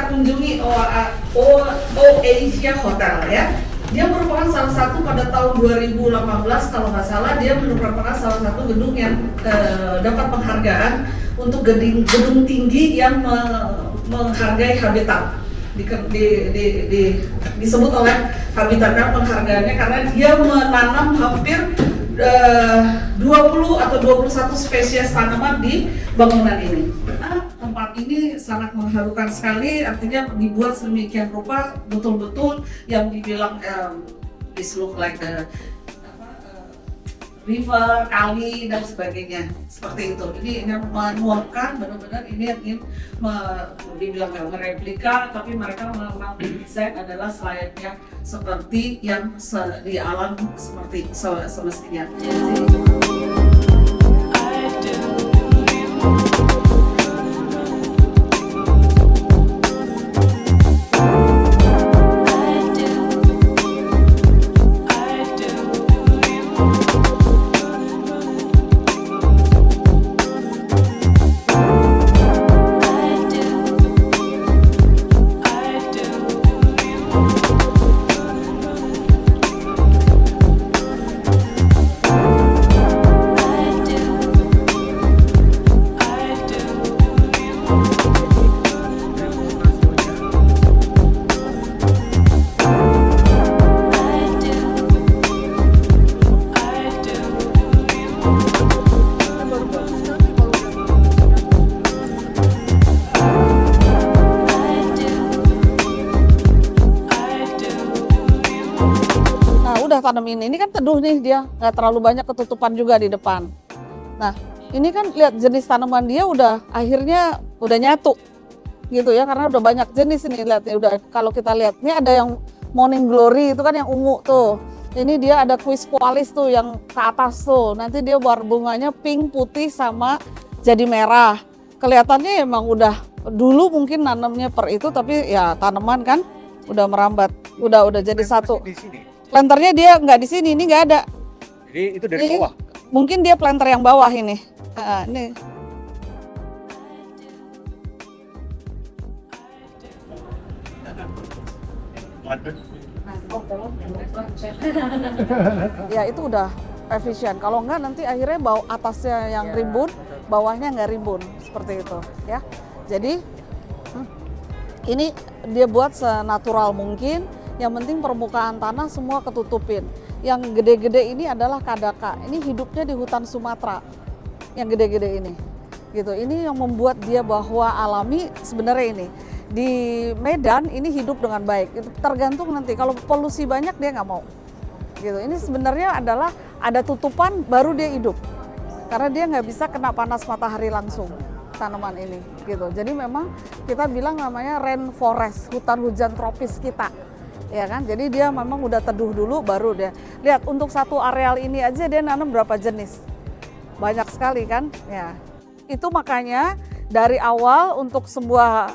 kita kunjungi Oasia Hotel ya. Dia merupakan salah satu pada tahun 2018 kalau nggak salah, dia merupakan salah satu gedung yang dapat penghargaan untuk gedung tinggi yang menghargai habitat. Disebut oleh Habitatnya penghargaannya karena dia menanam hampir 20 atau 21 spesies tanaman di bangunan ini. Tempat ini sangat mengharukan sekali, artinya dibuat sedemikian rupa betul-betul yang dibilang this look like a river, kali dan sebagainya seperti itu. Ini menuangkan benar-benar ini yang ingin dibilang mereplika, tapi mereka memang desain adalah selayaknya seperti yang di alam seperti semestinya. Tanam ini kan teduh nih, dia nggak terlalu banyak ketutupan juga di depan. Nah ini kan lihat jenis tanaman dia udah akhirnya udah nyatu gitu ya, karena udah banyak jenis ini. Lihat ya, udah kalau kita lihat ini ada yang morning glory itu kan yang ungu tuh, ini dia ada quisqualis tuh yang ke atas tuh, nanti dia warna bunganya pink, putih sama jadi merah. Kelihatannya emang udah dulu mungkin nanamnya per itu, tapi ya tanaman kan udah merambat, udah jadi satu. Planternya dia nggak di sini, ini nggak ada. Jadi itu dari bawah? Mungkin dia planter yang bawah ini. Ini. Ya itu udah efisien. Kalau nggak nanti akhirnya bawah atasnya yang rimbun, bawahnya nggak rimbun seperti itu, ya. Jadi ini dia buat senatural mungkin. Yang penting permukaan tanah semua ketutupin. Yang gede-gede ini adalah kadaka. Ini hidupnya di hutan Sumatera. Yang gede-gede ini. Gitu. Ini yang membuat dia bahwa alami sebenarnya ini. Di Medan ini hidup dengan baik. Itu tergantung nanti. Kalau polusi banyak dia nggak mau. Gitu. Ini sebenarnya adalah ada tutupan baru dia hidup. Karena dia nggak bisa kena panas matahari langsung tanaman ini. Gitu. Jadi memang kita bilang namanya rainforest, hutan hujan tropis kita. Ya kan, jadi dia memang udah teduh dulu baru dia. Lihat untuk satu areal ini aja dia nanam berapa jenis, banyak sekali kan. Ya, itu makanya dari awal untuk sebuah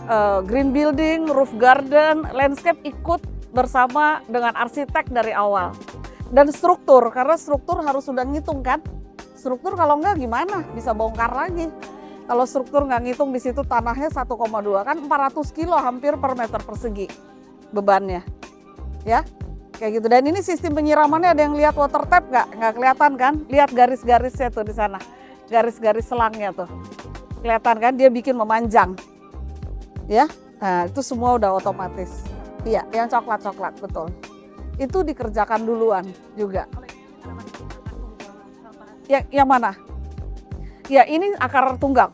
green building, roof garden, landscape ikut bersama dengan arsitek dari awal. Dan struktur, karena struktur harus sudah ngitung kan. Struktur kalau enggak gimana bisa bongkar lagi. Kalau struktur nggak ngitung di situ tanahnya 1,2 kan 400 kilo hampir per meter persegi bebannya. Ya, kayak gitu. Dan ini sistem penyiramannya ada yang lihat water tap nggak kelihatan kan? Lihat garis-garisnya tuh di sana, garis-garis selangnya tuh, kelihatan kan? Dia bikin memanjang, ya. Nah itu semua udah otomatis. Iya, yang coklat-coklat betul. Itu dikerjakan duluan juga. Yang mana? Ya ini akar tunggal,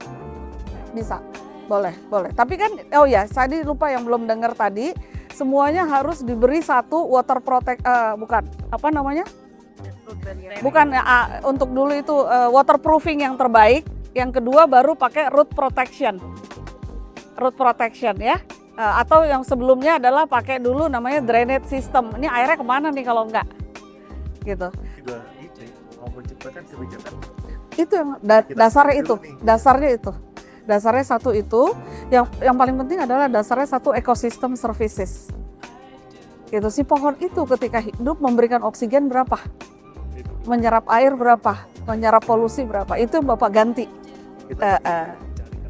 bisa, boleh. Tapi kan, oh ya, tadi lupa yang belum dengar tadi. Semuanya harus diberi satu water protect, bukan apa namanya? Bukan untuk dulu itu waterproofing yang terbaik. Yang kedua baru pakai root protection ya. Atau yang sebelumnya adalah pakai dulu namanya drainage system. Ini airnya kemana nih kalau enggak? Gitu. Juga itu mau menciptakan kebijakan. Itu yang dasarnya itu. Dasarnya satu itu, yang paling penting adalah dasarnya satu ekosistem services. Gitu, si pohon itu ketika hidup memberikan oksigen berapa? Menyerap air berapa? Menyerap polusi berapa? Itu yang Bapak ganti.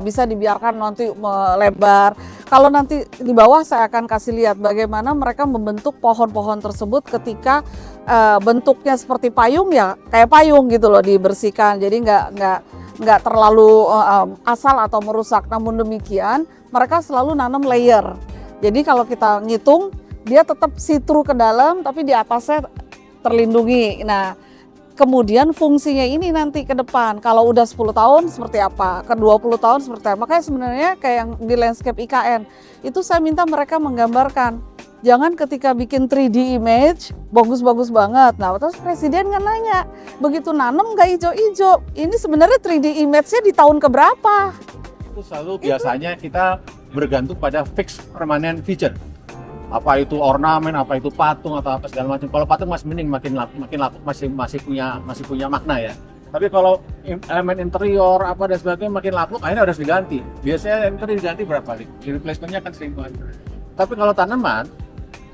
Bisa dibiarkan nanti melebar, Kalau nanti di bawah saya akan kasih lihat bagaimana mereka membentuk pohon-pohon tersebut ketika bentuknya seperti payung ya, kayak payung gitu loh dibersihkan. Jadi nggak terlalu asal atau merusak. Namun demikian mereka selalu nanam layer. Jadi kalau kita ngitung dia tetap see-through ke dalam tapi di atasnya terlindungi. Nah, kemudian fungsinya ini nanti ke depan, kalau udah 10 tahun seperti apa, ke 20 tahun seperti apa. Makanya sebenarnya kayak yang di landscape IKN, itu saya minta mereka menggambarkan. Jangan ketika bikin 3D image, bagus-bagus banget. Nah, terus presiden kan nanya, begitu nanam nggak hijau-hijau, ini sebenarnya 3D image-nya di tahun keberapa? Itu selalu biasanya kita bergantung pada fixed permanent feature. Apa itu ornamen, apa itu patung atau apa segala macam. Kalau patung masih mending makin lapuk masih punya makna ya. Tapi kalau elemen interior apa dan sebagainya makin lapuk, akhirnya harus diganti. Biasanya interior diganti berapa kali? Di replacementnya kan sering banget. Tapi kalau tanaman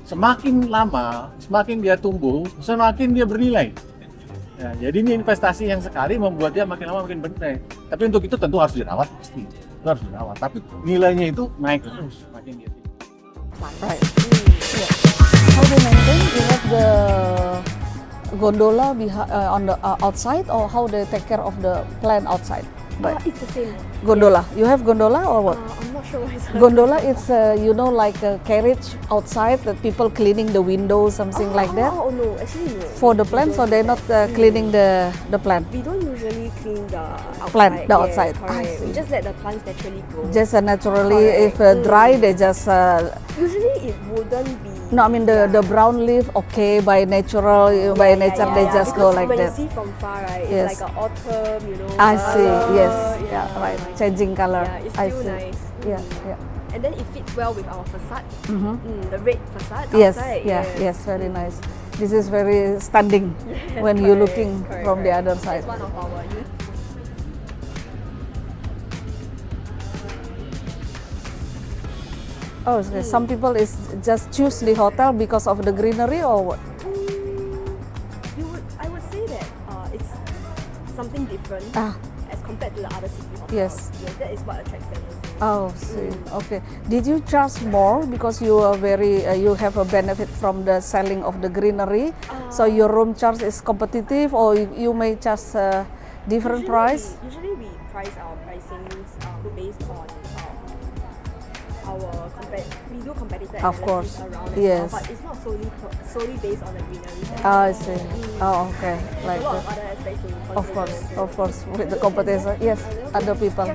semakin lama, semakin dia tumbuh, semakin dia bernilai. Ya, jadi ini investasi yang sekali membuat dia makin lama makin bernilai. Tapi untuk itu tentu harus dirawat pasti. Itu harus dirawat. Tapi nilainya itu naik terus makin dia. Right. Yeah. How do you maintain? You have the gondola on the outside, or how they take care of the plant outside? But It's the same. gondola. You have gondola or what? I'm not sure what it's Gondola, it's like a carriage outside that people cleaning the windows, something like that. Oh no, actually no. For the plant, so they're not cleaning the plant. We don't usually clean the outside. Plant, the Yes, outside. I correct. We see. just let the plants naturally grow. Just naturally, if Correct. dry, they just Usually it wouldn't be. no. I mean the brown leaf, okay, by natural, by nature they just go Because like when that. you see from far, right, Yes. it's like an autumn, I see. color. Yes. Yeah. Right. Changing color. Yeah, it's I still see. nice. Yeah. Mm. Yeah. And then it fits well with our facade. Mhm. The red facade Yes. outside. Yeah. Yes. Very nice. This is very stunning when you're correct, looking correct, from the correct. other side. That's one of our youth. Oh, okay. Some people is just choose the hotel because of the greenery or what? I would say that it's something different Ah. as compared to the other city hotels. Yes. Yes, that is what attracts them. Oh, see. Okay. Did you charge more because you are you have a benefit from the selling of the greenery? So your room charge is competitive, or you may charge a different price? Usually we price our pricings based on we do competitor Of analysis course. around as Yes. well, but it's not solely based on the greenery. I see. Oh, okay. There's Like a lot that. of other aspects to consider. Of course, with the competition. Yes, other people.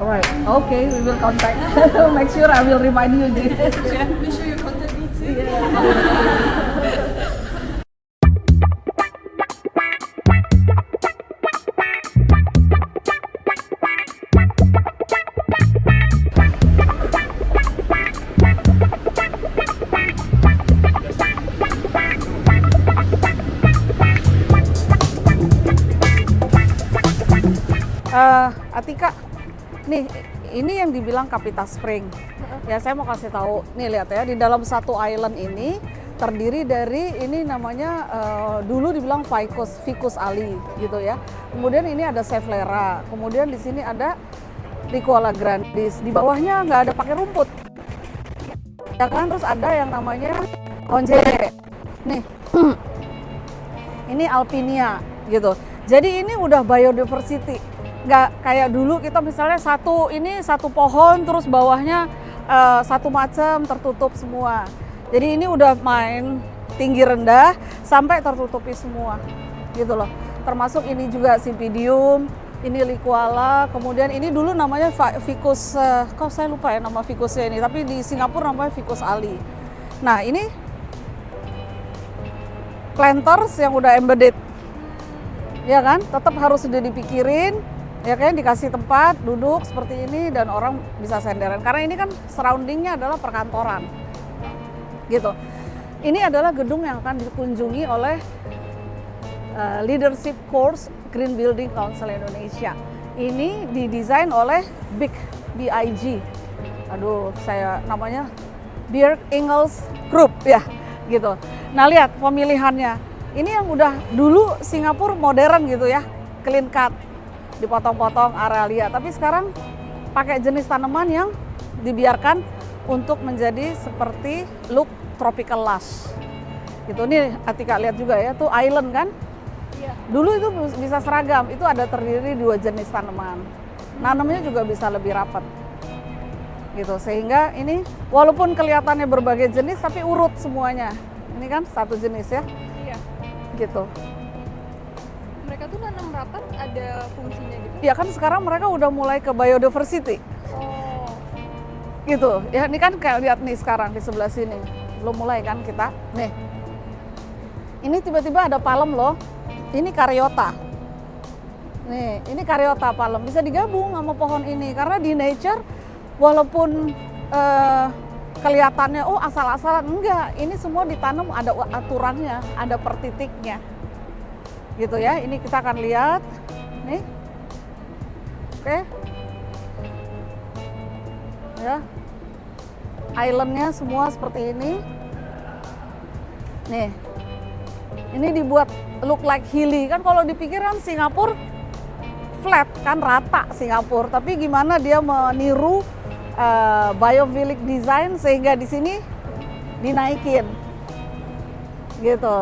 Alright, okay, we will contact. Make sure I will remind you this. Make sure you contact me too. Atika, nih ini yang dibilang Kapita Spring. Ya saya mau kasih tahu, nih lihat ya di dalam satu island ini terdiri dari ini namanya dulu dibilang Ficus ali gitu ya. Kemudian ini ada Sevlera, kemudian di sini ada Ricola grandis. Di bawahnya nggak ada pakai rumput. Ya kan, terus ada yang namanya Onjere. Nih, ini Alpinia gitu. Jadi ini udah biodiversity. Nggak kayak dulu kita misalnya satu pohon terus bawahnya satu macam tertutup semua. Jadi ini udah main tinggi rendah sampai tertutupi semua gitu loh. Termasuk ini juga Sympidium, ini Liquala, kemudian ini dulu namanya Ficus, kok saya lupa ya nama Ficusnya ini, tapi di Singapura namanya Ficus ali. Nah ini planters yang udah embedded. ya kan? Tetap harus sudah dipikirin, ya kan? Dikasih tempat duduk seperti ini dan orang bisa senderan. Karena ini kan surroundingnya adalah perkantoran, gitu. Ini adalah gedung yang akan dikunjungi oleh Leadership Course Green Building Council Indonesia. Ini didesain oleh BIG. Aduh, saya namanya Bjerg Ingels Group ya, gitu. Nah, lihat pemilihannya. Ini yang udah dulu Singapura modern gitu ya, clean cut, dipotong-potong arealia. Tapi sekarang pakai jenis tanaman yang dibiarkan untuk menjadi seperti look tropical lush. Gitu. Ini Atika lihat juga ya, tuh island kan? Iya. Dulu itu bisa seragam, itu ada terdiri 2 jenis tanaman. Nanamnya juga bisa lebih rapat. Gitu, sehingga ini walaupun kelihatannya berbagai jenis tapi urut semuanya. Ini kan satu jenis ya. Iya. Gitu. Mereka tuh nanam rapat ada fungsinya gitu. Ya kan sekarang mereka udah mulai ke biodiversity. Oh. Gitu. Ya ini kan kayak lihat nih sekarang di sebelah sini. Belum mulai kan kita. Nih. Ini tiba-tiba ada palem loh. Ini karyota. Nih, ini karyota palem bisa digabung sama pohon ini karena di nature walaupun kelihatannya oh asal-asalan, enggak, ini semua ditanam ada aturannya, ada per titiknya. Gitu ya. Ini kita akan lihat nih. Oke. Ya. Islandnya semua seperti ini. Nih. Ini dibuat look like hilly. Kan kalau dipikir kan Singapura flat kan, rata Singapura. Tapi gimana dia meniru biophilic design sehingga di sini dinaikin. Gitu.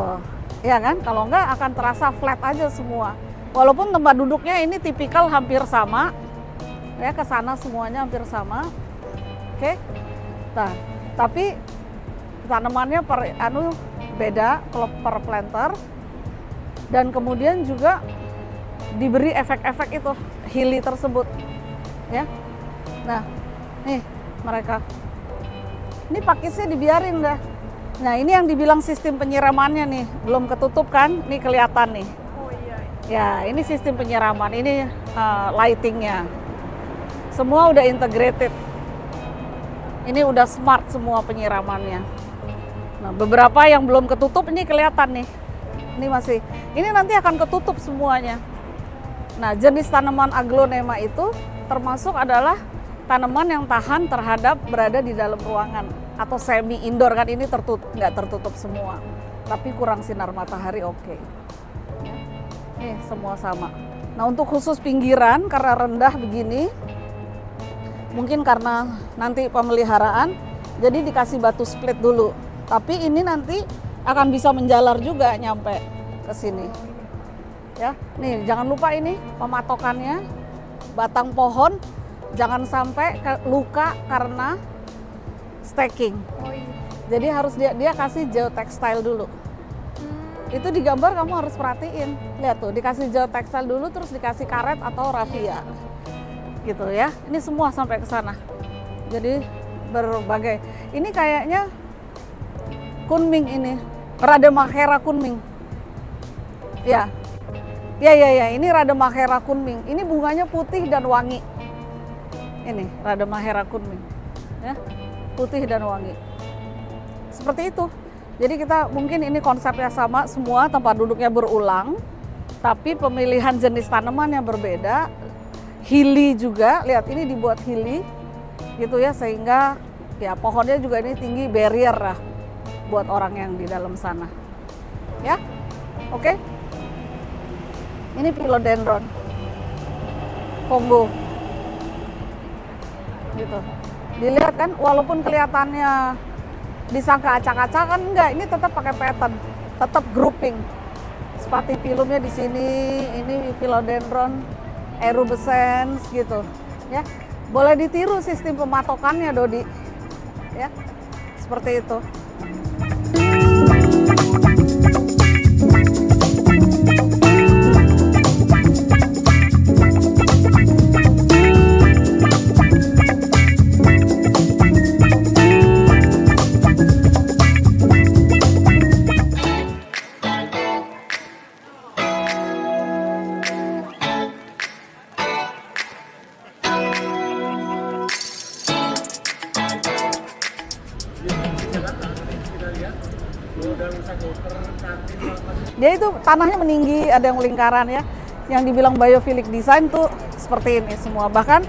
Ya kan? Kalau enggak akan terasa flat aja semua. Walaupun tempat duduknya ini tipikal hampir sama. Ya, ke sana semuanya hampir sama. Oke. Nah, tapi tanamannya beda per planter, dan kemudian juga diberi efek-efek itu hilly tersebut ya. Nah, nih mereka ini pakisnya dibiarin dah. Nah, ini yang dibilang sistem penyiramannya nih belum ketutup kan, nih kelihatan nih Oh iya. ya. Ini sistem penyiraman, ini lightingnya semua udah integrated, ini udah smart semua penyiramannya. Nah, beberapa yang belum ketutup ini kelihatan nih. Ini masih, ini nanti akan ketutup semuanya. Nah, jenis tanaman aglonema itu termasuk adalah tanaman yang tahan terhadap berada di dalam ruangan atau semi indoor kan, ini tertutup, nggak tertutup semua. Tapi kurang sinar matahari oke. Nih, semua sama. Nah, untuk khusus pinggiran karena rendah begini, mungkin karena nanti pemeliharaan, jadi dikasih batu split dulu. Tapi ini nanti akan bisa menjalar juga nyampe ke sini. Ya, nih jangan lupa ini pematokannya, batang pohon jangan sampai luka karena stacking. Oh iya. Jadi harus dia kasih geotextile dulu. Itu di gambar kamu harus perhatiin. Lihat tuh, dikasih geotextile dulu terus dikasih karet atau raffia. Gitu ya. Ini semua sampai ke sana. Jadi berbagai. Ini kayaknya kunming ini, Rademacher kunming. Ya. Ya, ini Rademacher kunming. Ini bunganya putih dan wangi. Ini Rademacher kunming. Ya. Putih dan wangi. Seperti itu. Jadi kita mungkin ini konsepnya sama, semua tempat duduknya berulang, tapi pemilihan jenis tanaman yang berbeda. Hilly juga, lihat ini dibuat hilly gitu ya, sehingga ya pohonnya juga ini tinggi, barrier lah buat orang yang di dalam sana. Ya. Oke. Ini philodendron. Kongo. Gitu. Dilihat kan, walaupun kelihatannya disangka acak-acak kan enggak, ini tetap pakai pattern, tetap grouping. Spathiphyllumnya di sini, ini philodendron erubescens gitu, ya. Boleh ditiru sistem pematokannya, Dodi. Ya. Seperti itu. Dia itu tanahnya meninggi, ada yang lingkaran ya. Yang dibilang biophilic design tuh seperti ini semua. Bahkan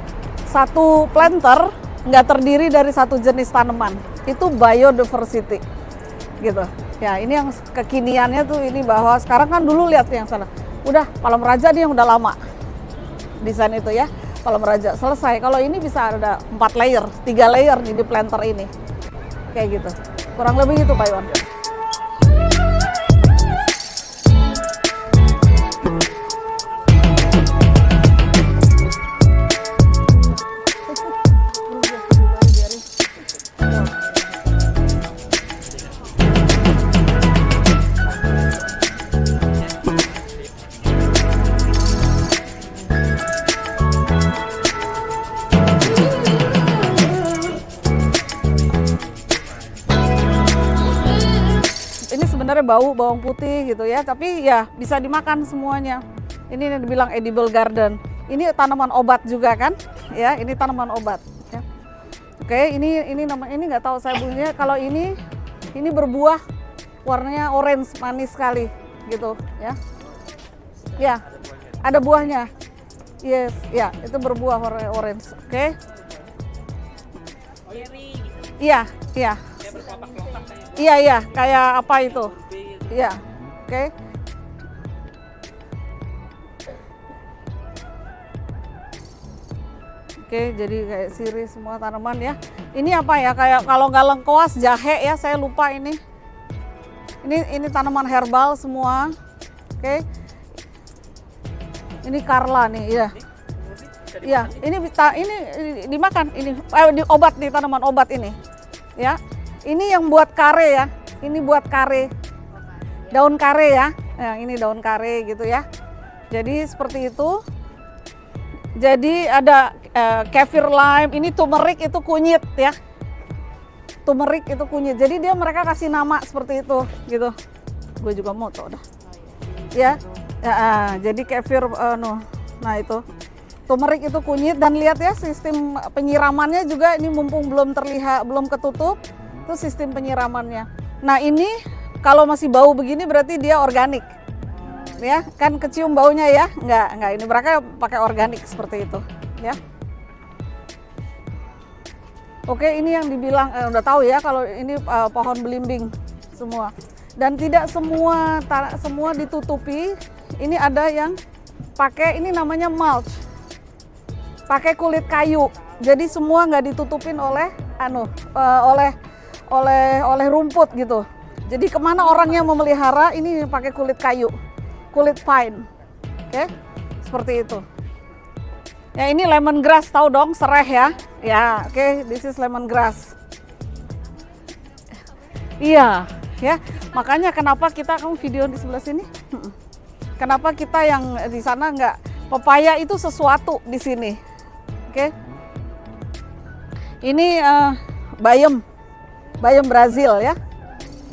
satu planter nggak terdiri dari satu jenis tanaman. Itu biodiversity, gitu. Ya, ini yang kekiniannya tuh ini bahwa sekarang kan dulu lihat yang sana. Udah Palem Raja nih yang udah lama desain itu ya. Palem Raja selesai. Kalau ini bisa ada 4 layer, 3 layer nih di planter ini. Kayak gitu. Kurang lebih gitu Pak Iwan. Bau bawang putih gitu ya, tapi ya bisa dimakan semuanya. Ini yang dibilang edible garden. Ini tanaman obat juga kan? Ya, ini tanaman obat. Ya. Oke, ini nama ini nggak tahu saya bunyinya. Kalau ini berbuah, warnanya orange, manis sekali, gitu ya. Ya, ada buahnya. Yes, ya itu berbuah warna orange. Oke. Iya, iya. Iya, iya, kayak apa itu? Iya, oke. Oke, jadi kayak sirih semua tanaman ya. Ini apa ya? Kayak kalau nggak lengkoas jahe ya, saya lupa ini. Ini tanaman herbal semua. Oke. Ini Carla nih, ya. Iya, ini dimakan ini. Obat nih, tanaman obat ini. Ya. Ini yang buat kare ya. Ini buat kare. Daun kare ya. Nah, ini daun kare gitu ya. Jadi seperti itu. Jadi ada kaffir lime, ini turmeric itu kunyit ya. Turmeric itu kunyit. Jadi mereka kasih nama seperti itu gitu. Gue juga mau tuh dah. Ya. Jadi kaffir nah itu. Turmeric itu kunyit dan lihat ya sistem penyiramannya juga ini mumpung belum terlihat, belum ketutup. Itu sistem penyiramannya. Nah ini kalau masih bau begini berarti dia organik, ya kan kecium baunya ya? Enggak ini mereka pakai organik seperti itu, ya. Oke ini yang dibilang udah tahu ya kalau ini pohon belimbing semua dan tidak semua ditutupi. Ini ada yang pakai ini namanya mulch, pakai kulit kayu. Jadi semua nggak ditutupin oleh oleh rumput gitu. Jadi kemana orang yang memelihara ini pakai kulit kayu, kulit pine, oke, seperti itu. Ya ini lemongrass, tahu dong sereh ya, ya oke, this is lemongrass. Iya, ya makanya kenapa kita kamu video di sebelah sini, kenapa kita yang di sana nggak, pepaya itu sesuatu di sini, oke. Ini bayam Brazil ya.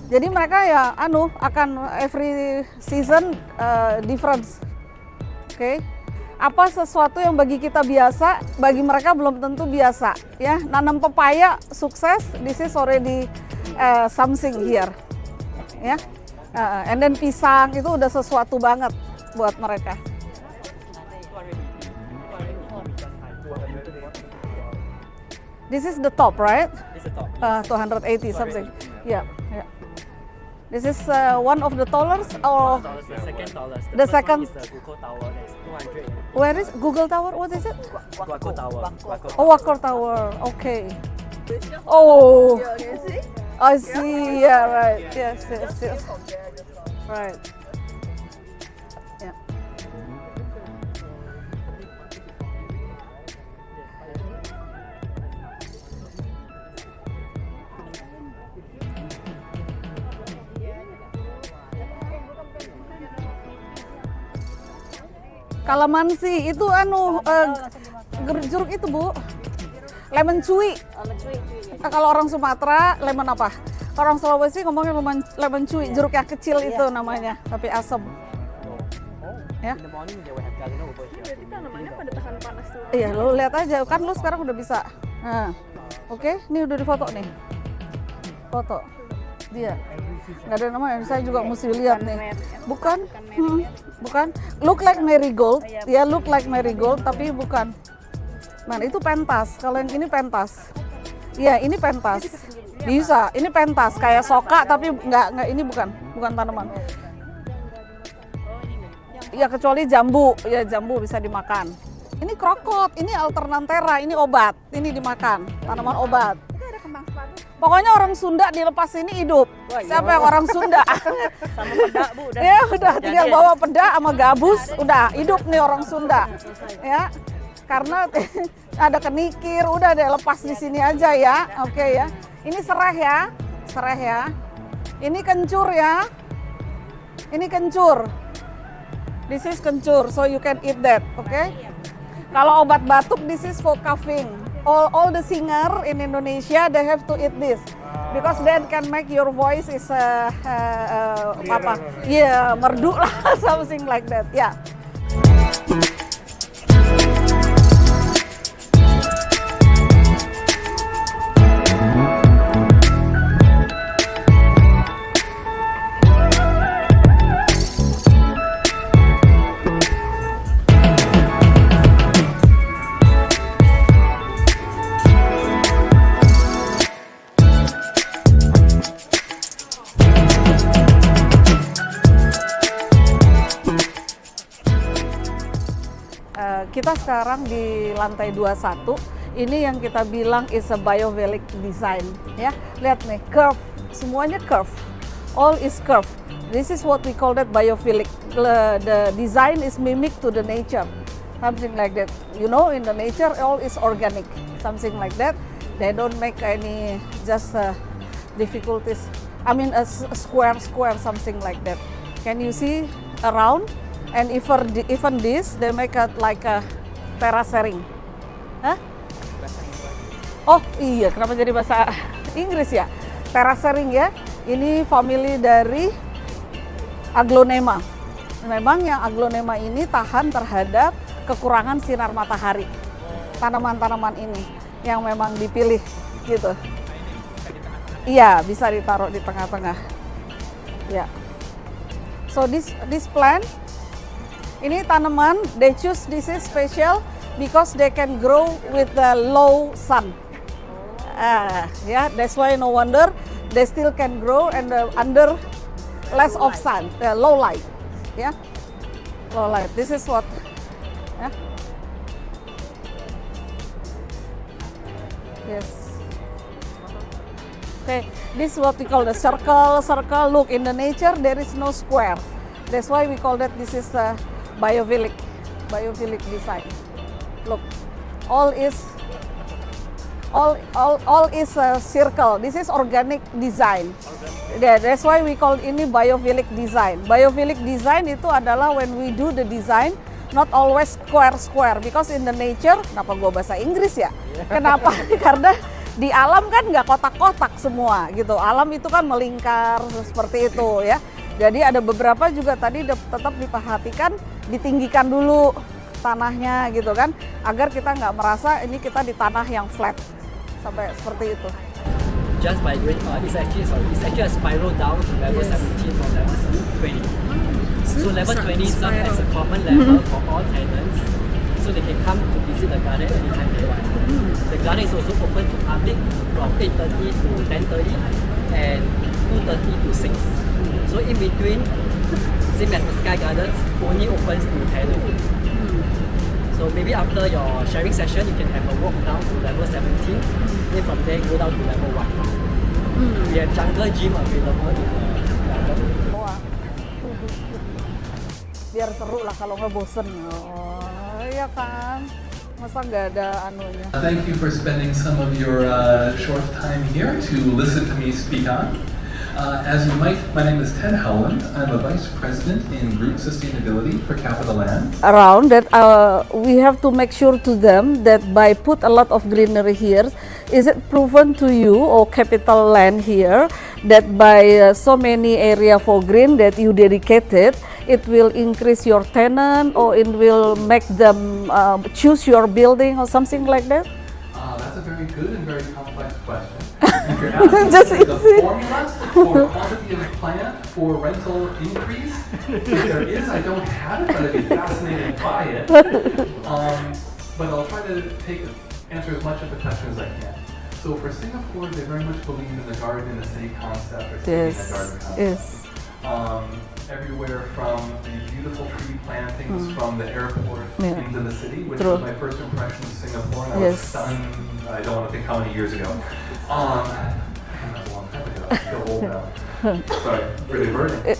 Jadi mereka ya akan every season difference. Oke. Apa sesuatu yang bagi kita biasa, bagi mereka belum tentu biasa ya. Nanam pepaya sukses, this is already something here. Ya. And then pisang itu udah sesuatu banget buat mereka. This is the top, right? This is the top. 280 something. Yeah, yeah. This is one of the tallest, or The second tallest. The first second- one is the Google Tower. That is 200. where is Google Tower? What is it? Wako Tower. Oh, Wako Tower. Okay. Oh, I see. Yeah, right. Yes. Right. Yeah. Kalamansi itu jeruk itu Bu, lemon cuy. Kalau orang Sumatera lemon apa? Kalau orang Sulawesi ngomongnya lemon cuy, jeruk yang kecil itu namanya, tapi asam. Ya. In the morning they will have gardener over here. Berarti tanamannya pada tahan panas tuh. Iya, lu lihat aja kan lu sekarang udah bisa. Nah, oke, ini udah difoto nih. Foto. Iya. Nggak ada namanya. Saya juga mesti lihat nih. Bukan? Bukan. Look like marigold. Ya, look like marigold, tapi bukan. Nah, itu pentas. Kalau yang ini pentas. Iya, ini pentas. Bisa. Ini pentas. Kayak soka, tapi nggak. Ini bukan tanaman. Ya, kecuali jambu. Ya, jambu bisa dimakan. Ini krokot. Ini alternantera. Ini obat. Ini dimakan. Tanaman obat. Pokoknya orang Sunda dilepas ini hidup. Siapa yang orang Sunda? Sama peda Bu udah. Ya udah tinggal bawa peda sama gabus, udah hidup nih orang Sunda. Ya. Karena ada kenikir, udah deh lepas di sini aja ya. Oke ya. Ini sereh ya. Sereh ya. Ini kencur ya. Ini kencur. This is kencur, so you can eat that, oke? Kalau obat batuk, this is for coughing. All the singer in Indonesia, they have to eat this because then can make your voice is apa? Yeah, merdu lah, something like that. Yeah. Kita sekarang di lantai 21, ini yang kita bilang is a biophilic design ya. Lihat nih, curve, semuanya curve, all is curve. This is what we call that biophilic. The design is mimic to the nature, something like that. You know, in the nature all is organic, something like that. They don't make any just difficulties. I mean a square, something like that. Can you see around? And even this, they make it like a terracering. Hah? Oh iya, kenapa jadi bahasa Inggris ya? Terracering ya. Ini family dari Aglonema. Memang yang Aglonema ini tahan terhadap kekurangan sinar matahari. Tanaman-tanaman ini yang memang dipilih gitu. Iya, bisa ditaruh di tengah-tengah. Ya. So this plant, ini tanaman, they choose this is special because they can grow with the low sun. Yeah, that's why no wonder they still can grow and under less of sun, low light. Yeah, low light. This is what. Yeah. Yes. Okay, this is what we call the circle. Look, in the nature there is no square. That's why we call that this is the biophilic design. Look, all is a circle. This is organic design. Yeah, that's why we call ini biophilic design. Biophilic design itu adalah when we do the design not always square because in the nature, kenapa gua bahasa Inggris ya? Kenapa? Karena di alam kan nggak kotak-kotak semua gitu. Alam itu kan melingkar seperti itu ya. Jadi ada beberapa juga tadi tetap diperhatikan, ditinggikan dulu tanahnya gitu kan, agar kita nggak merasa ini kita di tanah yang flat sampai seperti itu. Just by doing it's actually a spiral down to level 17 from level 20. So level 20 serves as a common level for all tenants, so they can come to visit the garden anytime they want. The garden is also open to public from 8:30 to 10:30 and 2:30 to 6. So in between, same as the Sky Gardens, only opens to tenants. So maybe after your sharing session, you can have a walk down to level 17. Then from there, go down to level 1. We have jungle gym available in the garden. Wah, biar seru lah kalau nggak bosen. Oh, iya kan, masa nggak ada anunya. Thank you for spending some of your short time here to listen to me speak on. As you might, my name is Ted Howland. I'm a Vice President in Group Sustainability for Capital Land. Around that, we have to make sure to them that by put a lot of greenery here, is it proven to you or Capital Land here that by so many area for green that you dedicated, it will increase your tenant or it will make them choose your building or something like that? That's a very good and very complex question. If you're asking Just for the easy. formula for quantity of plant for rental increase, if there is, I don't have it, but I'd be fascinated by it. But I'll try to answer as much of the question as I can. So for Singapore, they very much believe in the garden in the city concept or city in the garden concept. Yes. Everywhere from the beautiful tree plantings from the airport Yeah. into the city, which True. was my first impression of Singapore, and I was Yes. stunned. I don't want to think how many years ago. That's a long time ago. I feel old now. Sorry, really burning.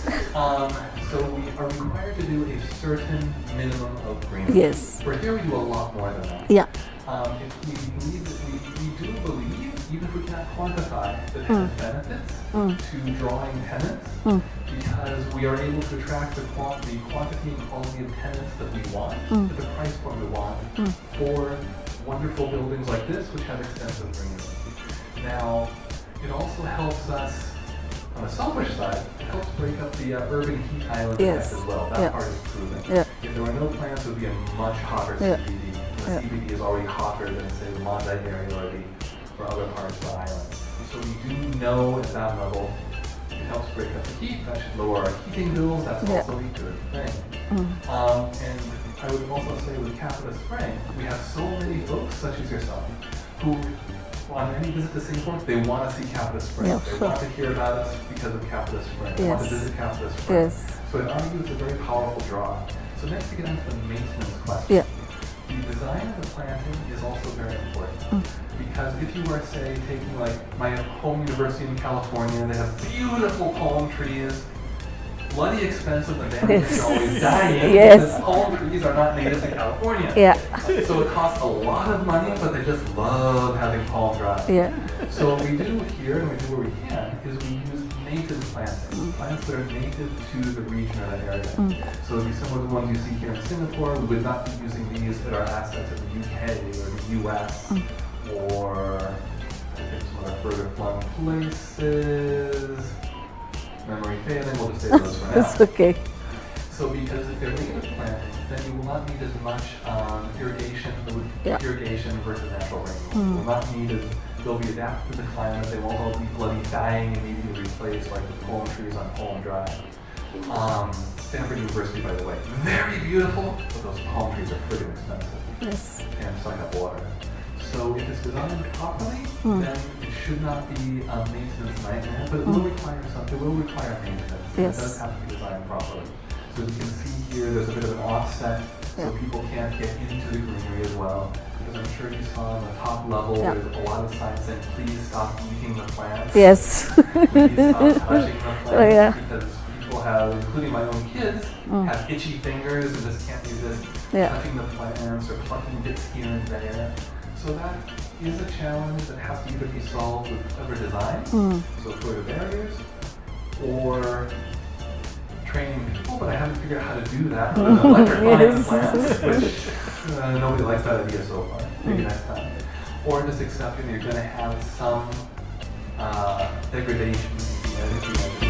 So we are required to do a certain minimum of greenery. Yes. For here, we do a lot more than that. Yeah. If we believe that we do believe, even if we cannot quantify the tenant benefits to drawing tenants, because we are able to attract the quantity and quality of tenants that we want at the price point we want for wonderful buildings like this, which have extensive greenery. Now, it also helps us, on the selfish side, it helps break up the urban heat island Yes. effect as well. That Yeah. part is proven. Yeah. If there were no plants, it would be a much hotter Yeah. CBD. The Yeah. CBD is already hotter than, say, the Mandai area or other parts of the island. So we do know at that level, it helps break up the heat. That should lower our heating bills. That's Yeah. also a good thing. And I would also say with Capita Spring, we have so many folks, such as yourself, who on any visit to Singapore, they want to see Capita Spring. Yeah, They sure. want to hear about us because of Capita Spring. They want to Yes. visit Capita Spring. Yes. So I argue it's a very powerful draw. So next we get into the maintenance question. Yeah. The design of the planting is also very important. Because if you were, say, taking like my home university in California, they have beautiful palm trees, bloody expensive, the damage is always dying Yes. because palm trees are not native to California. Yeah. So it costs a lot of money, but they just love having palm drive. Yeah. So what we do here, and we do where we can, is we use native planting, plants that are native to the region or that area. So it'd be similar to the ones you see here in Singapore. We would not be using these at our assets in the UK or the US or I think some other further flung places. Memory failing, we'll just say those for now. It's okay. So because if they're native plantings, then you will not need as much irrigation versus natural rain. You will not need as, they'll be adapted to the climate, they won't all be bloody dying immediately replaced like the palm trees on Palm Drive. Stanford University, by the way, very beautiful, but those palm trees are pretty expensive Yes. and suck up water. So if it's designed properly, then it should not be a maintenance nightmare, but it will require something, it will require maintenance. Yes. It does have to be designed properly. So as you can see here, there's a bit of an offset, so people can't get into the greenery as well. Because I'm sure you saw on the top level, Yeah. there's a lot of signs saying, please stop eating the plants. Yes. Please stop touching the plants. Oh, yeah. Because people have, including my own kids, have itchy fingers and just can't resist Yeah. touching the plants or plucking bits here and there. So that is a challenge that has to either be solved with clever design, so further barriers, or training people, but I haven't figured out how to do that other than electrifying the Yes. plants, which nobody likes that idea so far. Maybe next time. Or just accepting that you're going to have some degradation in the energy.